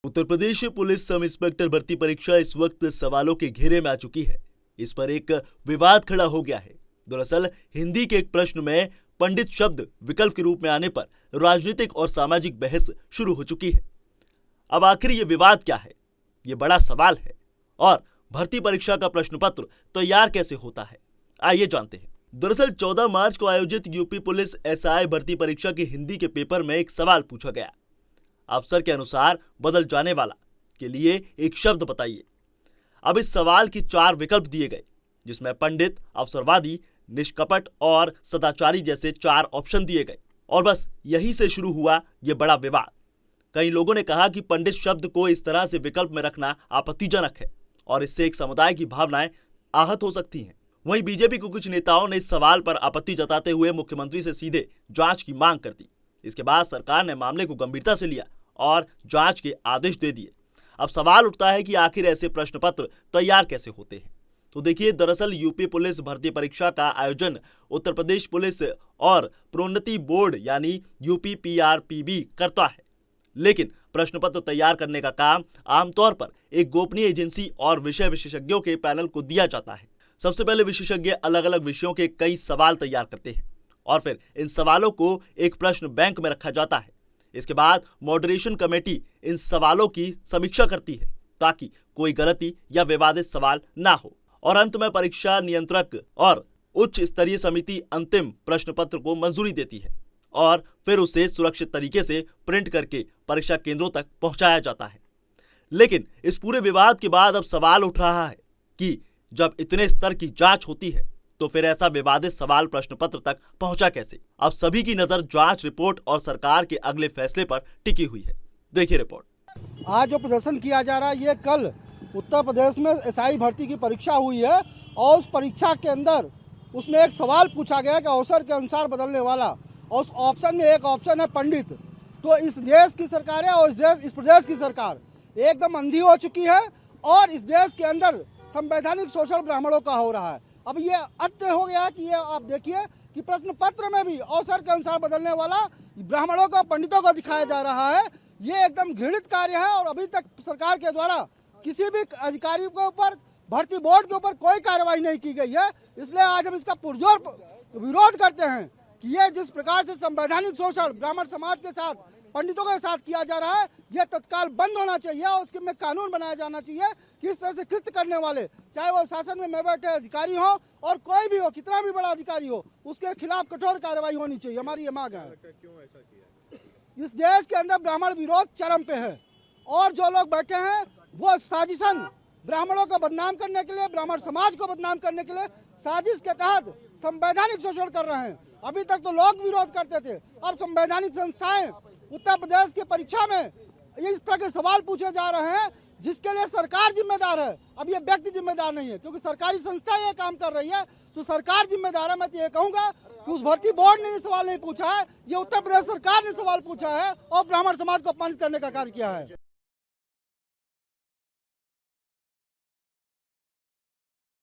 Uttar Pradesh police sub inspector भर्ती परीक्षा इस वक्त सवालों के घेरे में आ चुकी है। इस पर एक विवाद खड़ा हो गया है। दरअसल हिंदी के एक प्रश्न में पंडित शब्द विकल्प के रूप में आने पर राजनीतिक और सामाजिक बहस शुरू हो चुकी है। अब आखिर ये विवाद क्या है? ये बड़ा सवाल है। और भर्ती परीक्षा का प्रश्न पत्र तैयार कैसे होता है, आइए जानते हैं। दरअसल 14 मार्च को आयोजित यूपी पुलिस एसआई भर्ती परीक्षा के हिंदी के पेपर में एक सवाल पूछा गया। अफसर के अनुसार बदल जाने वाला के लिए एक शब्द बताइए। अब इस सवाल की 4 विकल्प दिए गए, जिसमें पंडित, अवसरवादी, निष्कपट और सदाचारी जैसे 4 ऑप्शन दिए गए। और बस यहीं से शुरू हुआ ये बड़ा विवाद। कई लोगों ने कहा कि पंडित शब्द को इस तरह से विकल्प में रखना आपत्तिजनक है और इससे एक समुदाय की भावनाएं आहत हो सकती हैं। वहीं बीजेपी के कुछ नेताओं ने इस सवाल पर आपत्ति जताते हुए मुख्यमंत्री से सीधे जांच की मांग कर दी। इसके बाद सरकार ने मामले को गंभीरता से लिया और जांच के आदेश दे दिए। अब सवाल उठता है कि आखिर ऐसे प्रश्न पत्र तैयार कैसे होते हैं। तो देखिए, दरअसल यूपी पुलिस भर्ती परीक्षा का आयोजन उत्तर प्रदेश पुलिस और प्रोन्नति बोर्ड यानी यूपीपीआरपीबी करता है, लेकिन प्रश्न पत्र तैयार करने का काम आमतौर पर एक गोपनीय एजेंसी और विषय विशेषज्ञों के पैनल को दिया जाता है। सबसे पहले विशेषज्ञ अलग अलग विषयों के कई सवाल तैयार करते हैं और फिर इन सवालों को एक प्रश्न बैंक में रखा जाता है। इसके बाद मॉडरेशन कमेटी इन सवालों की समीक्षा करती है ताकि कोई गलती या विवादित सवाल ना हो, और अंत में परीक्षा नियंत्रक और उच्च स्तरीय समिति अंतिम प्रश्न पत्र को मंजूरी देती है और फिर उसे सुरक्षित तरीके से प्रिंट करके परीक्षा केंद्रों तक पहुंचाया जाता है। लेकिन इस पूरे विवाद के बाद अब सवाल उठ रहा है कि जब इतने स्तर की जांच होती है तो फिर ऐसा विवादित सवाल प्रश्न पत्र तक पहुंचा कैसे? अब सभी की नजर जांच रिपोर्ट और सरकार के अगले फैसले पर टिकी हुई है। देखिए रिपोर्ट। आज जो प्रदर्शन किया जा रहा है, ये कल उत्तर प्रदेश में एसआई भर्ती की परीक्षा हुई है और उस परीक्षा के अंदर उसमें एक सवाल पूछा गया कि अवसर के अनुसार बदलने वाला, और उस ऑप्शन में एक ऑप्शन है पंडित। तो इस देश की सरकार है और इस प्रदेश की सरकार एकदम अंधी हो चुकी है और इस देश के अंदर संवैधानिक शोषण ब्राह्मणों का हो रहा है। अब ये अत्य हो गया कि ये आप देखिए कि प्रश्न पत्र में भी अवसर के अनुसार बदलने वाला ब्राह्मणों को, पंडितों को दिखाया जा रहा है। ये एकदम घृणित कार्य है और अभी तक सरकार के द्वारा किसी भी अधिकारी के ऊपर, भर्ती बोर्ड के ऊपर कोई कार्रवाई नहीं की गई है। इसलिए आज हम इसका पुरजोर विरोध करते हैं कि ये जिस प्रकार से संवैधानिक शोषण ब्राह्मण समाज के साथ, पंडितों के साथ किया जा रहा है, यह तत्काल बंद होना चाहिए और उसके में कानून बनाया जाना चाहिए कि इस तरह से कृत्य करने वाले, चाहे वो शासन में बैठे अधिकारी हो और कोई भी हो, कितना भी बड़ा अधिकारी हो, उसके खिलाफ कठोर कार्रवाई होनी चाहिए। हमारी ये मांग है। क्यों ऐसा किया? इस देश के अंदर ब्राह्मण विरोध चरम पे है और जो लोग बैठे हैं वो साजिशन ब्राह्मणों को बदनाम करने के लिए, ब्राह्मण समाज को बदनाम करने के लिए साजिश के तहत संवैधानिक शोषण कर रहे हैं। अभी तक तो लोग विरोध करते थे, अब संवैधानिक संस्थाएं उत्तर प्रदेश की परीक्षा में इस तरह के सवाल पूछे जा रहे हैं जिसके लिए सरकार जिम्मेदार है। अब ये व्यक्ति जिम्मेदार नहीं है, क्योंकि सरकारी संस्था ये काम कर रही है तो सरकार जिम्मेदार है। मैं तो ये कहूंगा कि उस भर्ती बोर्ड ने ये सवाल नहीं पूछा है, ये उत्तर प्रदेश सरकार ने सवाल पूछा है और ब्राह्मण समाज को अपमानित करने का कार्य किया है।